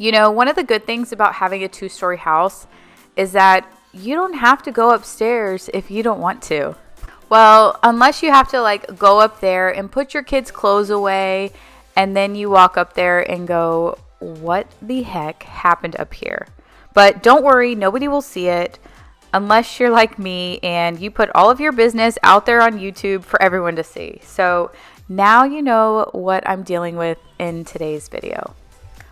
You know, one of the good things about having a 2-story house is that you don't have to go upstairs if you don't want to. Well, unless you have to like go up there and put your kids' clothes away, and then you walk up there and go, what the heck happened up here? But don't worry, nobody will see it unless you're like me and you put all of your business out there on YouTube for everyone to see. So now you know what I'm dealing with in today's video.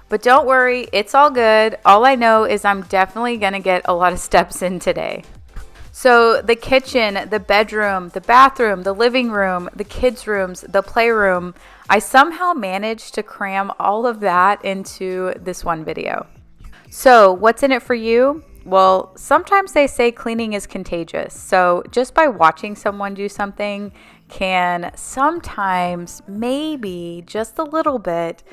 But don't worry, it's all good. All I know is I'm definitely going to get a lot of steps in today. So the kitchen, the bedroom, the bathroom, the living room, the kids' rooms, the playroom, I somehow managed to cram all of that into this one video. So what's in it for you? Well, sometimes they say cleaning is contagious. So just by watching someone do something can sometimes, maybe just a little bit,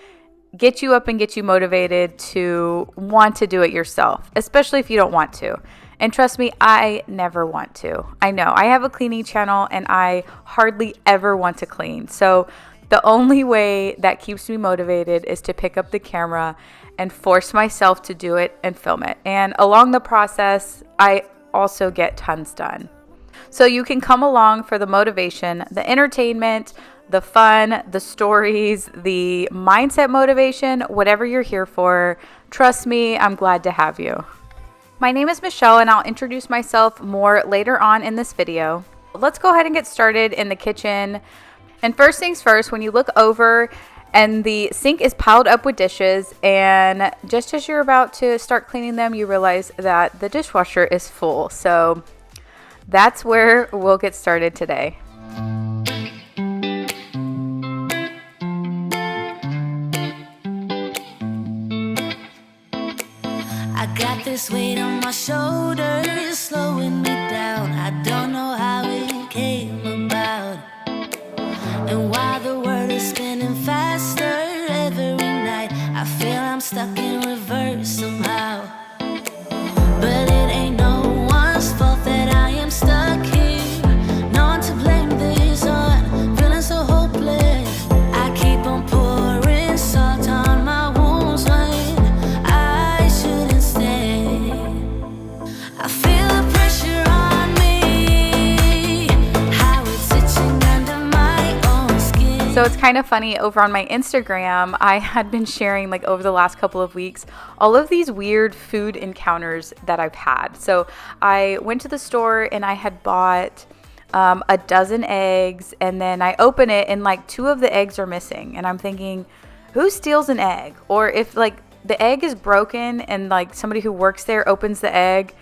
get you up and get you motivated to want to do it yourself, especially if you don't want to. And trust me, I never want to. I know I have a cleaning channel and I hardly ever want to clean. So the only way that keeps me motivated is to pick up the camera and force myself to do it and film it. And along the process, I also get tons done. So you can come along for the motivation, the entertainment, the fun, the stories, the mindset motivation, whatever you're here for. Trust me, I'm glad to have you. My name is Michelle and I'll introduce myself more later on in this video. Let's go ahead and get started in the kitchen. And first things first, when you look over and the sink is piled up with dishes, and just as you're about to start cleaning them, you realize that the dishwasher is full. So that's where we'll get started today. I got this weight on my shoulders, slowing me down. I don't know how it came about. And while the world is spinning faster every night, I feel I'm stuck in reverse somehow. But it ain't no one's fault that I am stuck here. No one to blame this on, feeling so hopeless. I keep on pouring salt on my wounds when I shouldn't stay. I feel the pressure on me, how it's itching under my own skin. So it's kind of funny, over on my Instagram, I had been sharing like over the last couple of weeks all of these weird food encounters that I've had. So I went to the store and I had bought a dozen eggs, and then I open it and like 2 of the eggs are missing. And I'm thinking, who steals an egg? Or if like the egg is broken and like somebody who works there opens the egg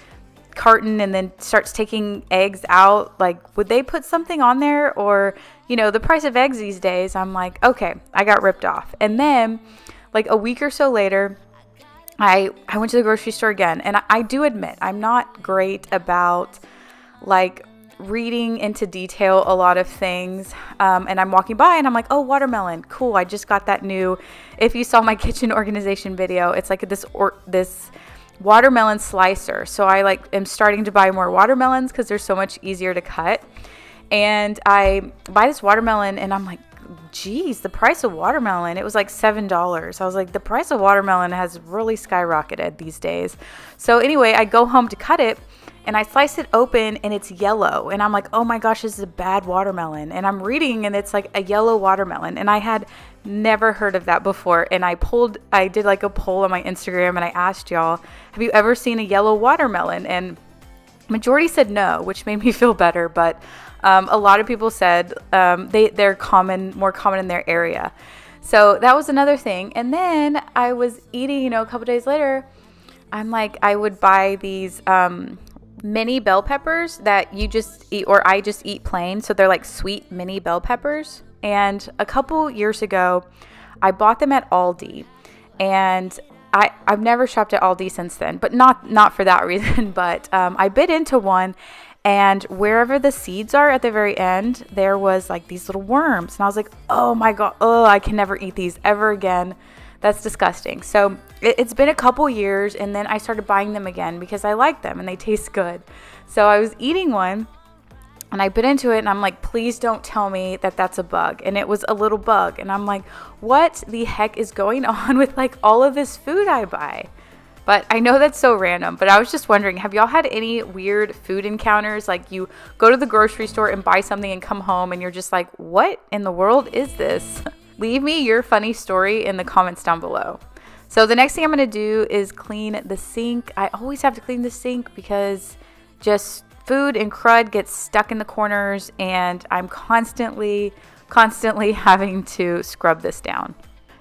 carton and then starts taking eggs out, like would they put something on there? Or, you know, the price of eggs these days, I'm like, okay, I got ripped off. And then like a week or so later, I went to the grocery store again, and I do admit I'm not great about like reading into detail a lot of things, and I'm walking by and I'm like, oh, watermelon, cool, I just got that new, if you saw my kitchen organization video, it's like this watermelon slicer. So I like am starting to buy more watermelons because they're so much easier to cut. And I buy this watermelon and I'm like, geez, the price of watermelon, it was like $7. I was like, the price of watermelon has really skyrocketed these days. So anyway, I go home to cut it and I slice it open and it's yellow. And I'm like, oh my gosh, this is a bad watermelon. And I'm reading and it's like a yellow watermelon. And I had never heard of that before. And I did like a poll on my Instagram and I asked y'all, have you ever seen a yellow watermelon? And majority said no, which made me feel better. But a lot of people said they're more common in their area. So that was another thing. And then I was eating, a couple days later, I'm like, I would buy these mini bell peppers that you just eat, or I just eat plain. So they're like sweet mini bell peppers. And a couple years ago, I bought them at Aldi. And I've never shopped at Aldi since then, but not for that reason. But I bit into one. And wherever the seeds are at the very end, there was like these little worms. And I was like, oh my God, I can never eat these ever again. That's disgusting. So it's been a couple years, and then I started buying them again because I like them and they taste good. So I was eating one And I bit into it and I'm like, please don't tell me that that's a bug. And it was a little bug. And I'm like, what the heck is going on with like all of this food I buy? But I know that's so random, but I was just wondering, have y'all had any weird food encounters? Like you go to the grocery store and buy something and come home and you're just like, what in the world is this? Leave me your funny story in the comments down below. So the next thing I'm going to do is clean the sink. I always have to clean the sink because just food and crud gets stuck in the corners and I'm constantly having to scrub this down.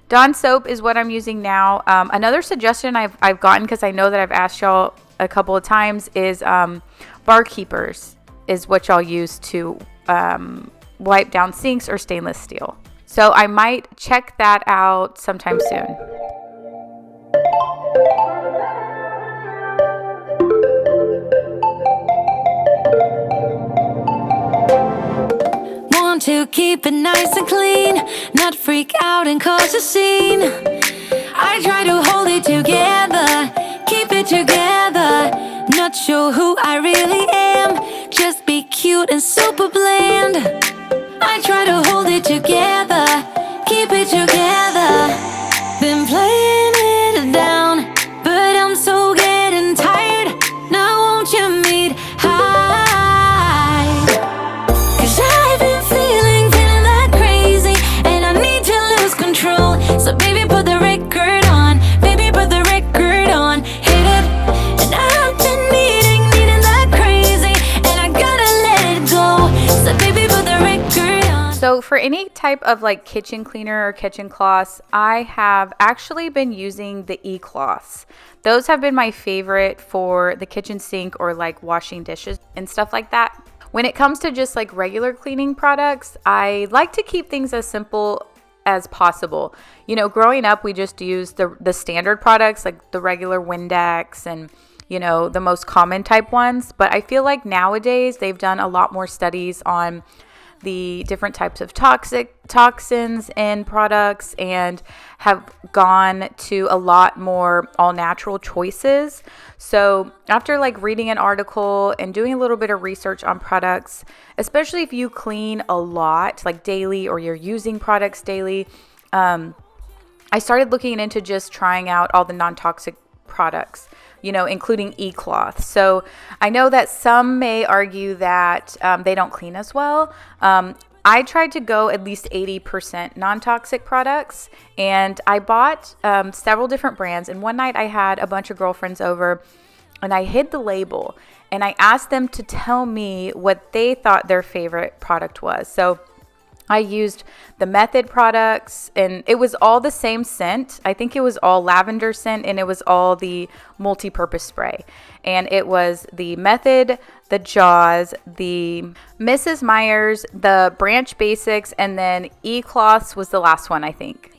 Dawn soap is what I'm using now. Another suggestion I've gotten, because I know that I've asked y'all a couple of times, is Barkeepers is what y'all use to wipe down sinks or stainless steel. So I might check that out sometime soon. Want to keep it nice and clean, not freak out and cause a scene. I try to hold it together, keep it together. Not sure who I really am, just be cute and super bland. I try to hold it together, keep it together. Been playing it down, but I'm so getting tired. Now won't you meet high? 'Cause I've been feeling that crazy, and I need to lose control. So baby, put the record on, baby, put the record on. Hit it, and I've been needing that crazy, and I gotta let it go. So baby, put the record on. So for any type of like kitchen cleaner or kitchen cloths, I have actually been using the e-cloths. Those have been my favorite for the kitchen sink or like washing dishes and stuff like that. When it comes to just like regular cleaning products, I like to keep things as simple as possible. You know, growing up, we just used the standard products like the regular Windex and, you know, the most common type ones. But I feel like nowadays they've done a lot more studies on the different types of toxins in products and have gone to a lot more all natural choices. So after like reading an article and doing a little bit of research on products, especially if you clean a lot like daily or you're using products daily, I started looking into just trying out all the non-toxic products, you know, including e-cloth. So I know that some may argue that they don't clean as well. I tried to go at least 80% non-toxic products, and I bought several different brands. And one night I had a bunch of girlfriends over and I hid the label and I asked them to tell me what they thought their favorite product was. So I used the Method products and it was all the same scent. I think it was all lavender scent and it was all the multi-purpose spray. And it was the Method, the Jaws, the Mrs. Meyer's, the Branch Basics, and then E-Cloths was the last one, I think.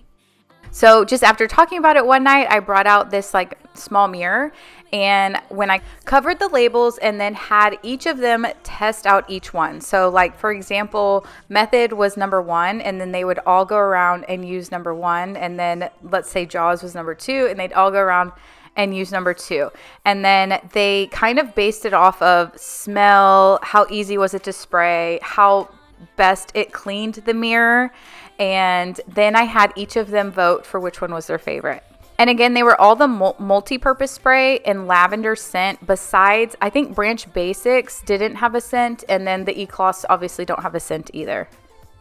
So just after talking about it one night, I brought out this like small mirror, and when I covered the labels and then had each of them test out each one. So like, for example, Method was number 1, and then they would all go around and use number 1. And then let's say Jaws was number 2, and they'd all go around and use number 2. And then they kind of based it off of smell, how easy was it to spray, how best it cleaned the mirror. And then I had each of them vote for which one was their favorite. And again, they were all the multi-purpose spray and lavender scent. Besides, I think Branch Basics didn't have a scent, and then the E-Cloths obviously don't have a scent either.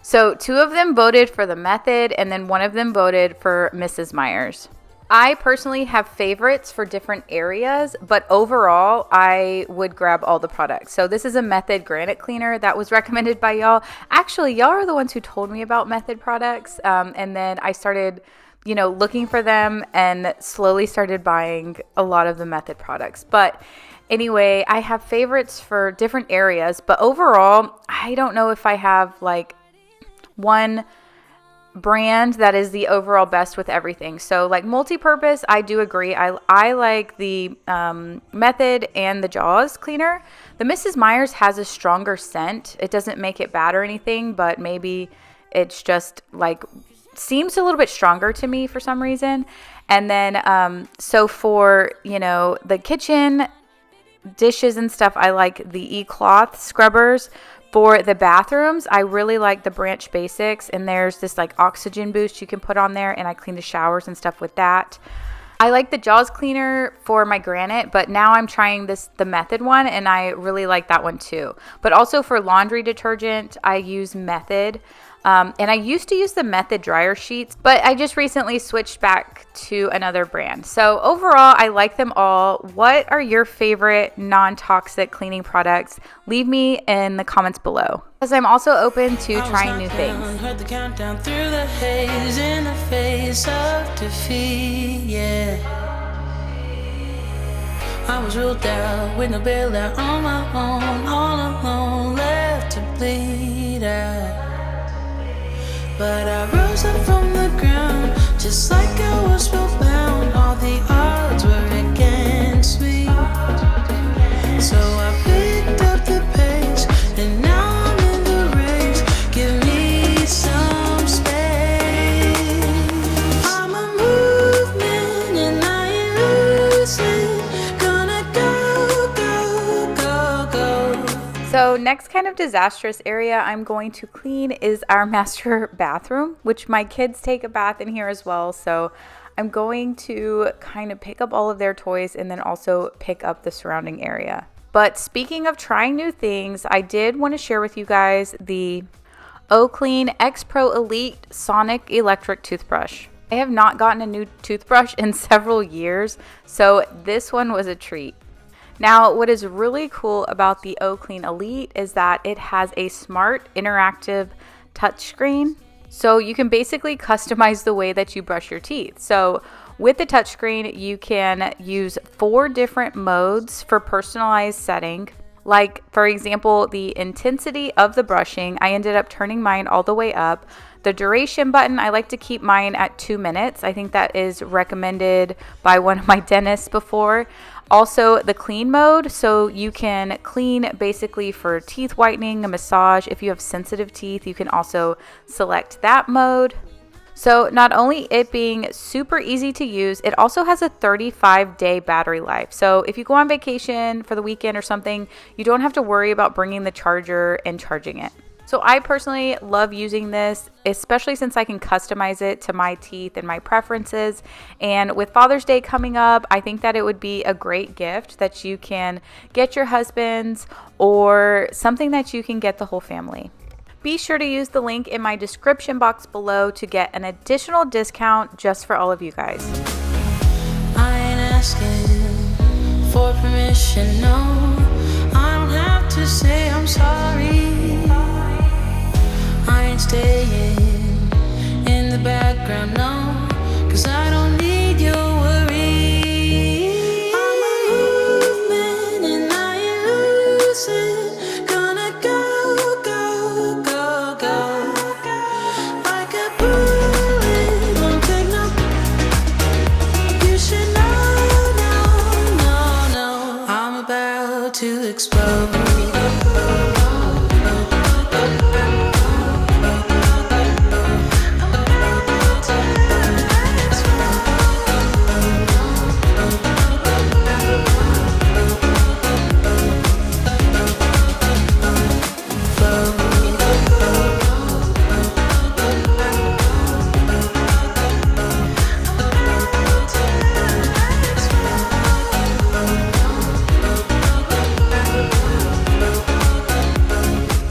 So 2 of them voted for the Method, and then 1 of them voted for Mrs. Meyer's. I personally have favorites for different areas, but overall, I would grab all the products. So this is a Method granite cleaner that was recommended by y'all. Actually, y'all are the ones who told me about Method products, and then I started, you know, looking for them and slowly started buying a lot of the Method products. But anyway, I have favorites for different areas, but overall, I don't know if I have like one brand that is the overall best with everything. So like multi-purpose, I do agree. I like the Method and the Jaws cleaner. The Mrs. Meyer's has a stronger scent. It doesn't make it bad or anything, but maybe it's just like seems a little bit stronger to me for some reason. And then so for, you know, the kitchen dishes and stuff, I like the E-Cloth scrubbers. For the bathrooms, I really like the Branch Basics, and there's this like oxygen boost you can put on there, and I clean the showers and stuff with that. I like the Jaws cleaner for my granite, but now I'm trying the Method one, and I really like that one too. But also for laundry detergent, I use Method. And I used to use the Method dryer sheets, but I just recently switched back to another brand. So overall, I like them all. What are your favorite non-toxic cleaning products? Leave me in the comments below, because I'm also open to trying new things. Heard the countdown through the haze in the face of defeat, yeah. I was ruled out with no bailout on my own, all alone, left to bleed out. But I rose up from the ground, just like I was spellbound. All the odds were against me, so I picked up the pace, and now I'm in the race. Give me some space. I'm a movement and I ain't losing. Gonna go, go, go, go. So next kind of disastrous area I'm going to clean is our master bathroom, which my kids take a bath in here as well. So I'm going to kind of pick up all of their toys and then also pick up the surrounding area. But speaking of trying new things, I did want to share with you guys the Oclean X Pro Elite Sonic Electric Toothbrush. I have not gotten a new toothbrush in several years, so this one was a treat. Now, what is really cool about the Oclean Elite is that it has a smart interactive touchscreen. So you can basically customize the way that you brush your teeth. So with the touchscreen, you can use 4 different modes for personalized setting. Like, for example, the intensity of the brushing, I ended up turning mine all the way up. The duration button, I like to keep mine at 2 minutes. I think that is recommended by one of my dentists before. Also, the clean mode, so you can clean basically for teeth whitening, a massage. If you have sensitive teeth, you can also select that mode. So not only it being super easy to use, it also has a 35-day battery life. So if you go on vacation for the weekend or something, you don't have to worry about bringing the charger and charging it. So I personally love using this, especially since I can customize it to my teeth and my preferences. And with Father's Day coming up, I think that it would be a great gift that you can get your husbands, or something that you can get the whole family. Be sure to use the link in my description box below to get an additional discount just for all of you guys. I ain't asking for permission, no. I don't have to say I'm sorry. I ain't staying in the background, no, 'cause I don't need your worry. I'm a movement and I ain't losing. Gonna go, go, go, go. Like a bullet, won't take no. You should know, no, no, no. I'm about to explode.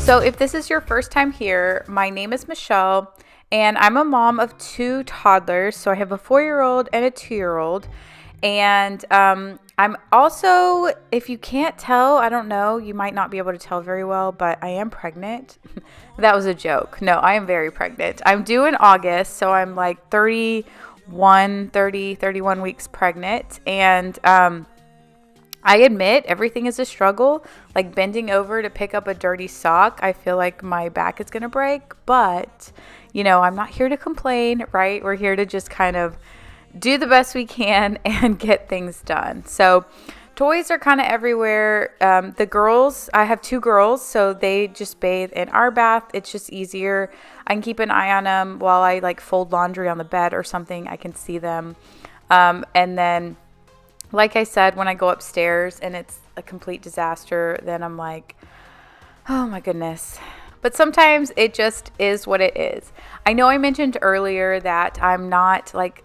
So if this is your first time here, my name is Michelle, and I'm a mom of 2 toddlers. So I have a 4-year-old and a 2-year-old. And I'm also, if you can't tell, I don't know, you might not be able to tell very well, but I am pregnant. That was a joke. No, I am very pregnant. I'm due in August, so I'm like 31 weeks pregnant. And I admit everything is a struggle, like bending over to pick up a dirty sock. I feel like my back is going to break, but you know, I'm not here to complain, right? We're here to just kind of do the best we can and get things done. So toys are kind of everywhere. The girls, I have 2 girls, so they just bathe in our bath. It's just easier. I can keep an eye on them while I like fold laundry on the bed or something. I can see them. And then, like I said, when I go upstairs and it's a complete disaster, then I'm like, Oh my goodness. But sometimes it just is what it is. I know I mentioned earlier that I'm not like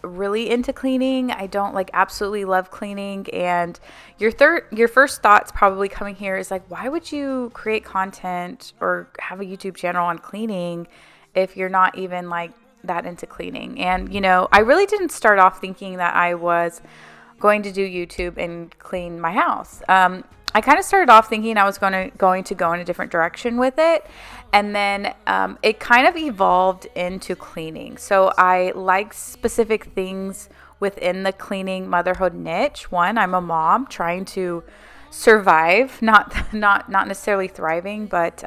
really into cleaning. I don't like absolutely love cleaning. And your first thoughts probably coming here is like, why would you create content or have a YouTube channel on cleaning if you're not even like that into cleaning? And I really didn't start off thinking that I was going to do YouTube and clean my house. I kind of started off thinking I was going to go in a different direction with it. And then it kind of evolved into cleaning. So I like specific things within the cleaning motherhood niche. One, I'm a mom trying to survive, not necessarily thriving, but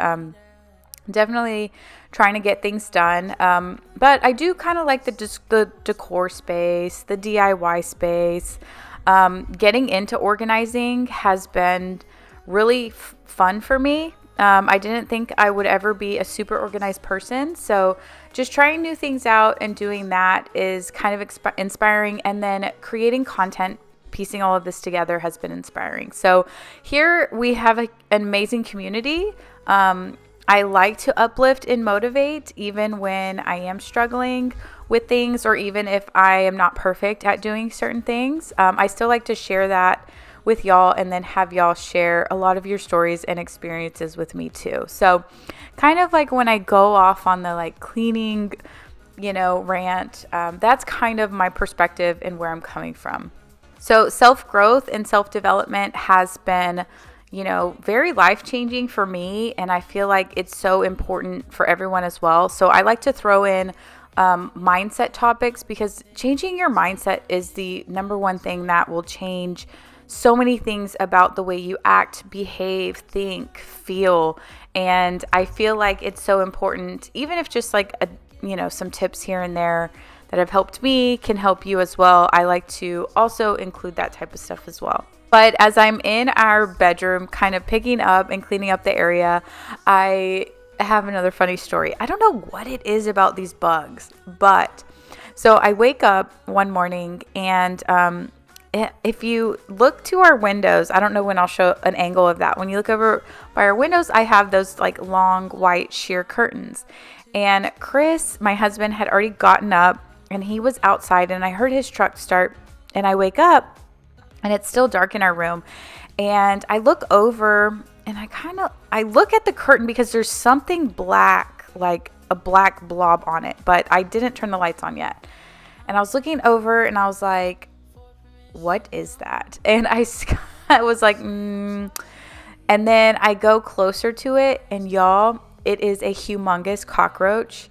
definitely trying to get things done. But I do kind of like the decor space, the DIY space. Getting into organizing has been really fun for me. I didn't think I would ever be a super organized person. So just trying new things out and doing that is kind of inspiring. And then creating content, piecing all of this together has been inspiring. So here we have an amazing community. I like to uplift and motivate even when I am struggling with things, or even if I am not perfect at doing certain things. I still like to share that with y'all and then have y'all share a lot of your stories and experiences with me too. So kind of like when I go off on the like cleaning, rant, that's kind of my perspective and where I'm coming from. So self-growth and self-development has been very life-changing for me. And I feel like it's so important for everyone as well. So I like to throw in mindset topics, because changing your mindset is the number one thing that will change so many things about the way you act, behave, think, feel. And I feel like it's so important, even if just like, some tips here and there that have helped me can help you as well. I like to also include that type of stuff as well. But as I'm in our bedroom, kind of picking up and cleaning up the area, I have another funny story. I don't know what it is about these bugs, but so I wake up one morning and if you look to our windows, I don't know when I'll show an angle of that. When you look over by our windows, I have those like long white sheer curtains. And Chris, my husband, had already gotten up and he was outside, and I heard his truck start, and I wake up and it's still dark in our room. And I look over and I look at the curtain because there's something black, like a black blob on it, but I didn't turn the lights on yet. And I was looking over and I was like, what is that? And I was like, And then I go closer to it, and y'all, it is a humongous cockroach.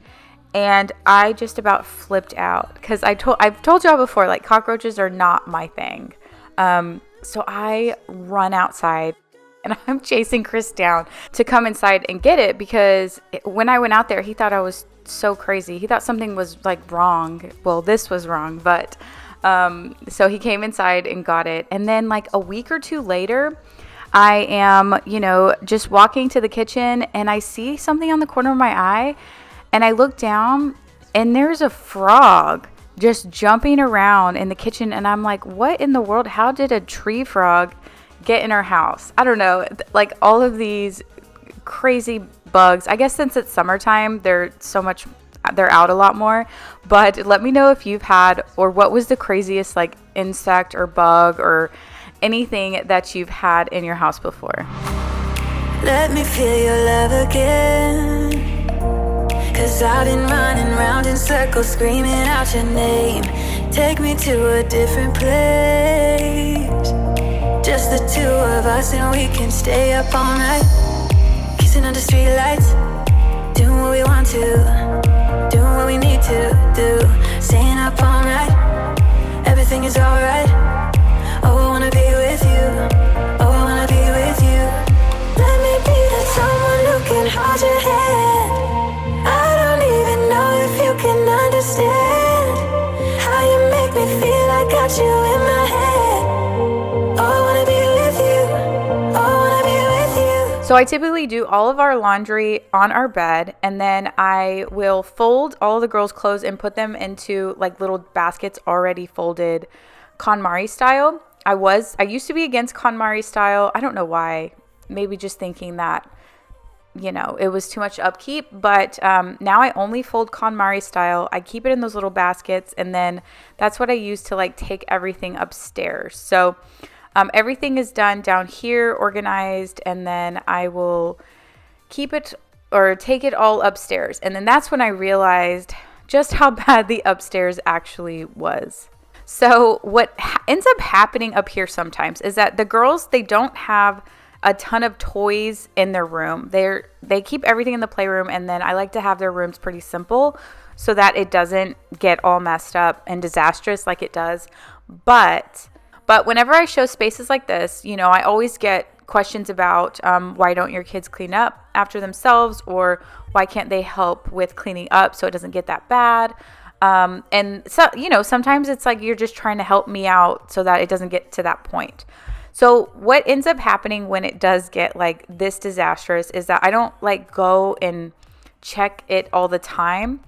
And I just about flipped out because I've told y'all before, like cockroaches are not my thing. So I run outside and I'm chasing Chris down to come inside and get it, because when I went out there, he thought I was so crazy. He thought something was like wrong. Well, this was wrong, but so he came inside and got it. And then like a week or two later, I am, just walking to the kitchen and I see something on the corner of my eye, and I look down and there's a frog just jumping around in the kitchen. And I'm like, what in the world? How did a tree frog get in our house? I don't know. Like all of these crazy bugs. I guess since it's summertime, they're out a lot more. But let me know if you've had, or what was the craziest like insect or bug or anything that you've had in your house before. Let me feel your love again, 'cause I've been running round in circles screaming out your name. Take me to a different place, just the two of us, and we can stay up all night, kissing under streetlights, doing what we want to, doing what we need to do, staying up all night, everything is alright. Oh, I wanna be with you, oh, I wanna be with you. Let me be that someone who can hold your hand. I don't even know if you can understand how you make me feel. I got you in my head. Oh, I wanna be with you, oh, I wanna be with you. So I typically do all of our laundry on our bed, and then I will fold all the girls' clothes and put them into like little baskets already folded, KonMari style. I used to be against KonMari style. I don't know why. Maybe just thinking that it was too much upkeep. But now I only fold KonMari style. I keep it in those little baskets, and then that's what I use to like take everything upstairs. So everything is done down here, organized, and then I will keep it or take it all upstairs. And then that's when I realized just how bad the upstairs actually was. So what ends up happening up here sometimes is that the girls, they don't have a ton of toys in their room. They keep everything in the playroom, and then I like to have their rooms pretty simple so that it doesn't get all messed up and disastrous like it does. But whenever I show spaces like this, I always get questions about why don't your kids clean up after themselves, or why can't they help with cleaning up so it doesn't get that bad. And so, sometimes it's like you're just trying to help me out so that it doesn't get to that point. So what ends up happening when it does get like this disastrous is that I don't like go and check it all the time.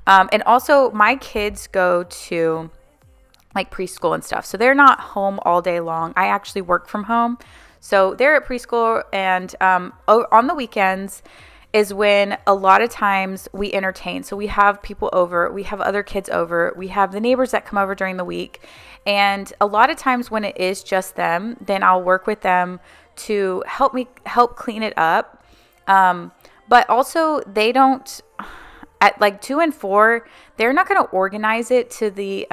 And also my kids go to like preschool and stuff, so they're not home all day long. I actually work from home. So they're at preschool, and on the weekends is when a lot of times we entertain. So we have people over, we have other kids over, we have the neighbors that come over during the week. And a lot of times when it is just them, then I'll work with them to help clean it up. But also they don't, at like 2 and 4, they're not going to organize it to the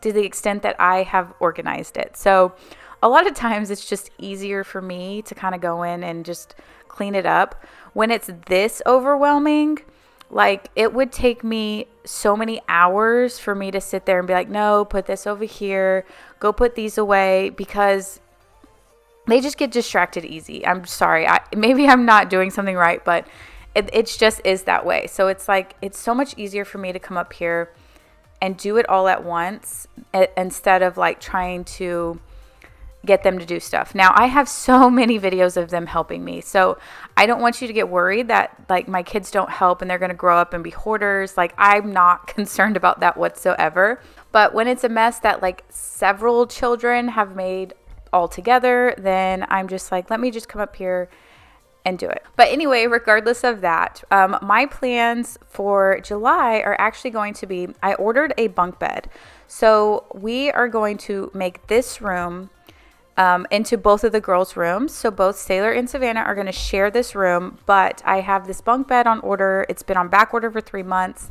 extent that I have organized it. So a lot of times it's just easier for me to kind of go in and just clean it up. When it's this overwhelming, like it would take me so many hours for me to sit there and be like, no, put this over here, go put these away, because they just get distracted easy. I'm sorry. Maybe I'm not doing something right, but it just is that way. So it's like, it's so much easier for me to come up here and do it all at once instead of like trying to get them to do stuff. Now, I have so many videos of them helping me, so I don't want you to get worried that like my kids don't help and they're going to grow up and be hoarders. Like, I'm not concerned about that whatsoever. But when it's a mess that like several children have made all together, then I'm just like, let me just come up here and do it. But anyway, regardless of that, my plans for July are actually going to be, I ordered a bunk bed. So we are going to make this room into both of the girls' rooms. So both Sailor and Savannah are going to share this room, but I have this bunk bed on order. It's been on back order for 3 months.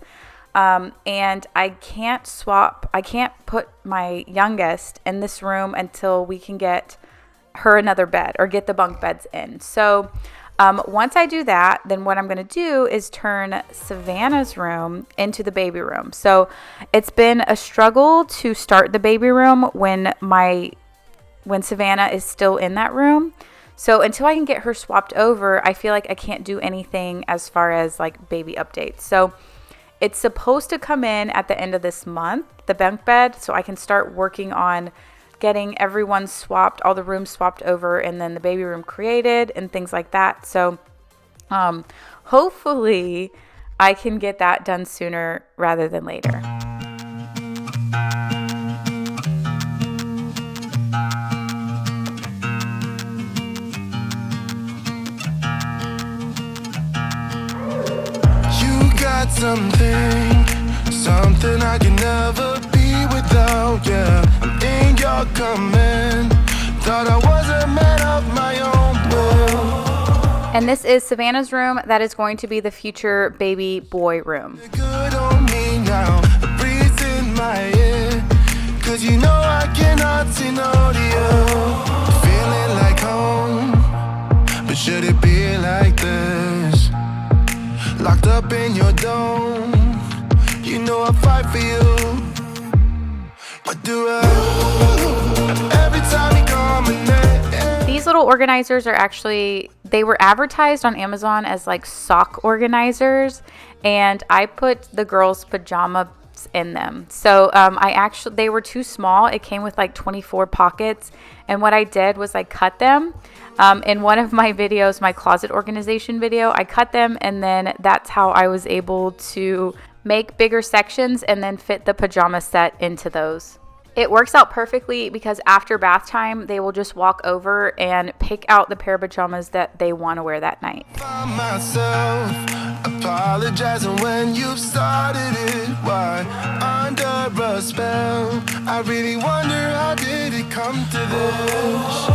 And I can't put my youngest in this room until we can get her another bed or get the bunk beds in. So once I do that, then what I'm going to do is turn Savannah's room into the baby room. So it's been a struggle to start the baby room when Savannah is still in that room. So until I can get her swapped over, I feel like I can't do anything as far as like baby updates. So it's supposed to come in at the end of this month, the bunk bed, so I can start working on getting everyone swapped, all the rooms swapped over, and then the baby room created and things like that. So hopefully I can get that done sooner rather than later. Something I can never be without, yeah. I'm in your command. Thought I was a man of my own will. And this is Savannah's room. That is going to be the future baby boy room. Good on me now, a breeze in my ear. 'Cause you know I cannot see no you. Feeling like home, but should it be like this? Locked up in your dome, you know I fight for you. What do I every time you come in? These little organizers are actually, they were advertised on Amazon as like sock organizers, and I put the girls' pajamas in them. So they were too small. It came with like 24 pockets, and what I did was I cut them. In one of my videos, my closet organization video, I cut them, and then that's how I was able to make bigger sections and then fit the pajama set into those. It works out perfectly because after bath time, they will just walk over and pick out the pair of pajamas that they want to wear that night. Find myself apologizing when you started it. Why? Under a spell. I really wonder, how did it come to this?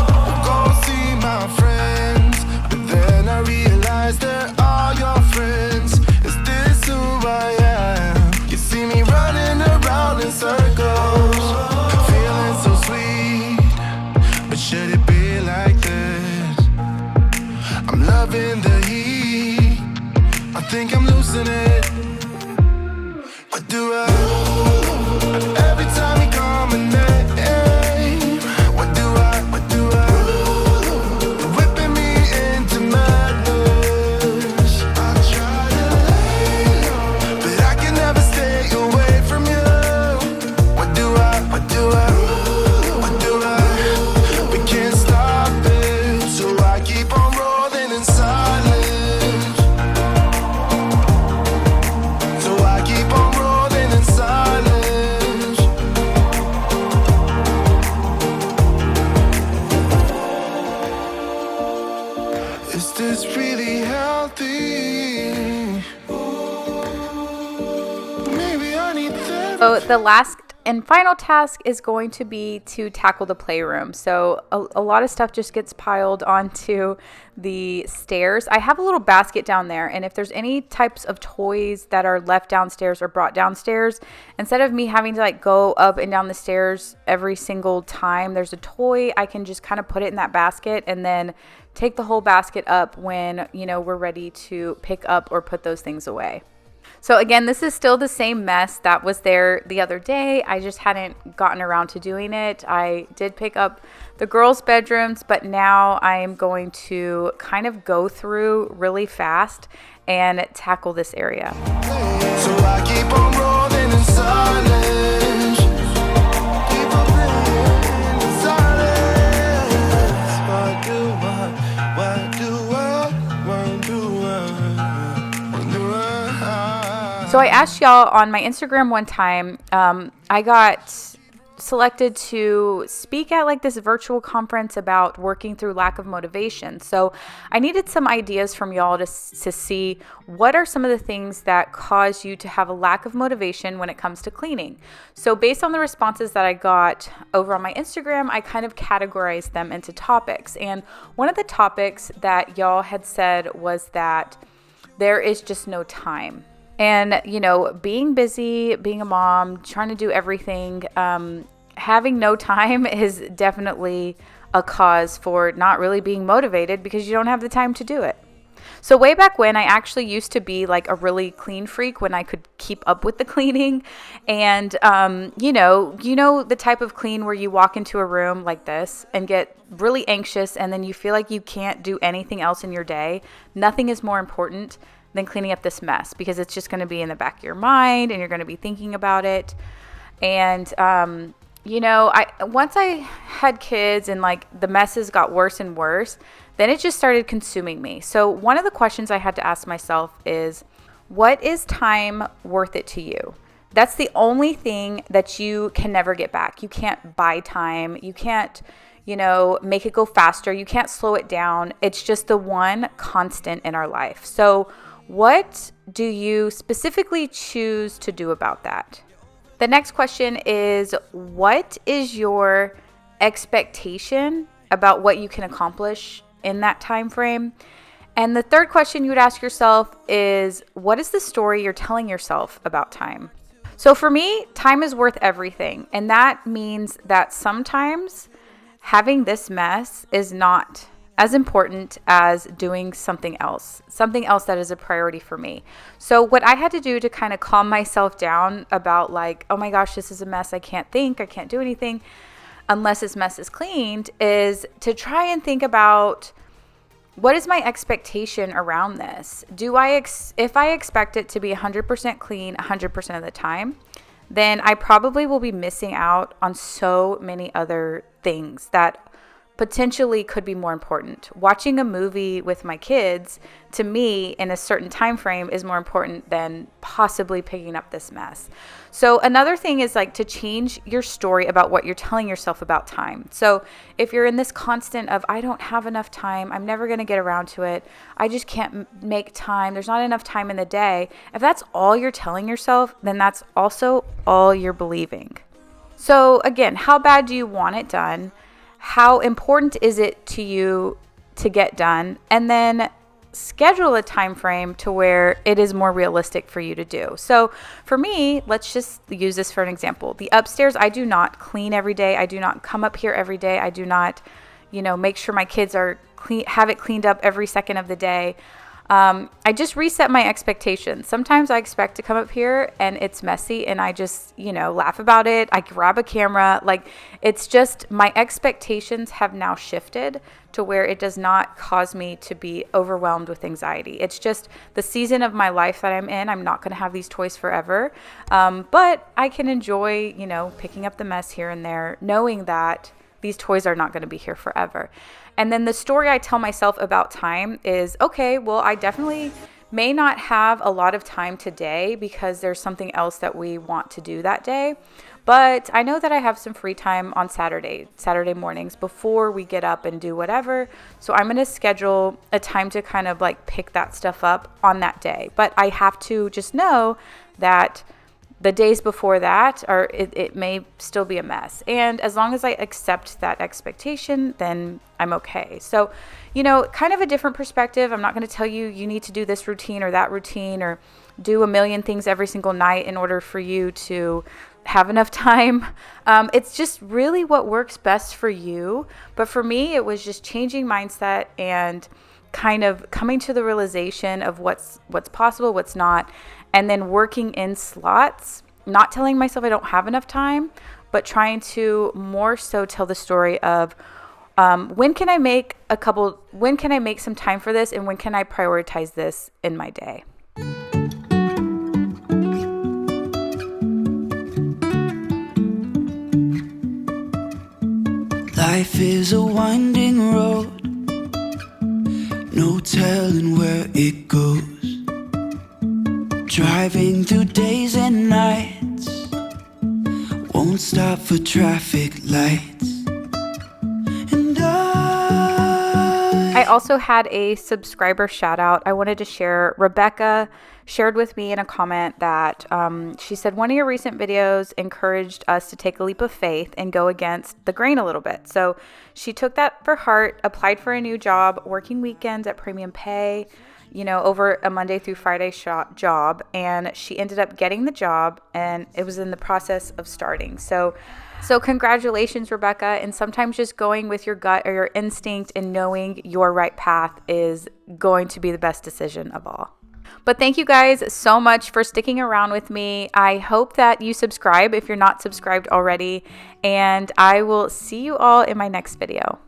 Go see my friends, but then I realized they're all your friends. Is this who I am? You see me running around in circles, feeling so sweet, but should it be like this? I'm loving the heat, I think I'm losing it. What do I do? Every time you call my name, what do I You're whipping me into madness. I try to leave, but I can never stay away from you. What do I We can't stop it, so I keep on rolling in silence. So I keep on rolling in silence. Is this really healthy? Maybe I need therapy. So the last and final task is going to be to tackle the playroom. So a lot of stuff just gets piled onto the stairs. I have a little basket down there, and if there's any types of toys that are left downstairs or brought downstairs, instead of me having to like go up and down the stairs every single time there's a toy, I can just kind of put it in that basket and then take the whole basket up when, we're ready to pick up or put those things away. So again, this is still the same mess that was there the other day. I just hadn't gotten around to doing it. I did pick up the girls' bedrooms, but now I am going to kind of go through really fast and tackle this area. So I keep on rolling in silence. Keep on rolling in silence. What do So I asked y'all on my Instagram one time, I got selected to speak at like this virtual conference about working through lack of motivation. So I needed some ideas from y'all to see what are some of the things that cause you to have a lack of motivation when it comes to cleaning. So based on the responses that I got over on my Instagram, I kind of categorized them into topics. And one of the topics that y'all had said was that there is just no time. And, being busy, being a mom, trying to do everything, having no time is definitely a cause for not really being motivated because you don't have the time to do it. So way back when, I actually used to be like a really clean freak when I could keep up with the cleaning. And, the type of clean where you walk into a room like this and get really anxious and then you feel like you can't do anything else in your day. Nothing is more important than cleaning up this mess because it's just going to be in the back of your mind and you're going to be thinking about it. And, once I had kids and like the messes got worse and worse, then it just started consuming me. So one of the questions I had to ask myself is, what is time worth it to you? That's the only thing that you can never get back. You can't buy time. You can't, make it go faster. You can't slow it down. It's just the one constant in our life. So what do you specifically choose to do about that? The next question is, what is your expectation about what you can accomplish in that time frame? And the third question you would ask yourself is, what is the story you're telling yourself about time? So for me, time is worth everything. And that means that sometimes having this mess is not as important as doing something else that is a priority for me. So what I had to do to kind of calm myself down about like, oh my gosh, this is a mess. I can't think, I can't do anything unless this mess is cleaned, is to try and think about, what is my expectation around this? If I expect it to be 100% clean 100% of the time, then I probably will be missing out on so many other things that potentially could be more important. Watching a movie with my kids, to me, in a certain time frame is more important than possibly picking up this mess. So another thing is like to change your story about what you're telling yourself about time. So if you're in this constant of, I don't have enough time, I'm never going to get around to it, I just can't make time, there's not enough time in the day. If that's all you're telling yourself, then that's also all you're believing. So again, how bad do you want it done? How important is it to you to get done? And then schedule a time frame to where it is more realistic for you to do. So for me, let's just use this for an example. The upstairs, I do not clean every day. I do not come up here every day. I do not, make sure my kids are clean, have it cleaned up every second of the day. I just reset my expectations. Sometimes I expect to come up here and it's messy and I just, laugh about it. I grab a camera. Like, it's just my expectations have now shifted to where it does not cause me to be overwhelmed with anxiety. It's just the season of my life that I'm in. I'm not going to have these toys forever. But I can enjoy, picking up the mess here and there, knowing that these toys are not going to be here forever. And then the story I tell myself about time is, okay, well, I definitely may not have a lot of time today because there's something else that we want to do that day. But I know that I have some free time on Saturday mornings before we get up and do whatever. So I'm going to schedule a time to kind of like pick that stuff up on that day. But I have to just know that the days before that it may still be a mess. And as long as I accept that expectation, then I'm okay. So, kind of a different perspective. I'm not going to tell you need to do this routine or that routine or do a million things every single night in order for you to have enough time. It's just really what works best for you. But for me, it was just changing mindset and kind of coming to the realization of what's possible, what's not, and then working in slots, not telling myself I don't have enough time, but trying to more so tell the story of when can I make some time for this, and when can I prioritize this in my day. Life is a winding road, no telling where it goes. Driving through days and nights, won't stop for traffic lights. And I also had a subscriber shout out. I wanted to share. Rebecca shared with me in a comment that she said, one of your recent videos encouraged us to take a leap of faith and go against the grain a little bit. So she took that for heart, applied for a new job, working weekends at premium pay, over a Monday through Friday job. And she ended up getting the job, and it was in the process of starting. So congratulations, Rebecca. And sometimes just going with your gut or your instinct and knowing your right path is going to be the best decision of all. But thank you guys so much for sticking around with me. I hope that you subscribe if you're not subscribed already. And I will see you all in my next video.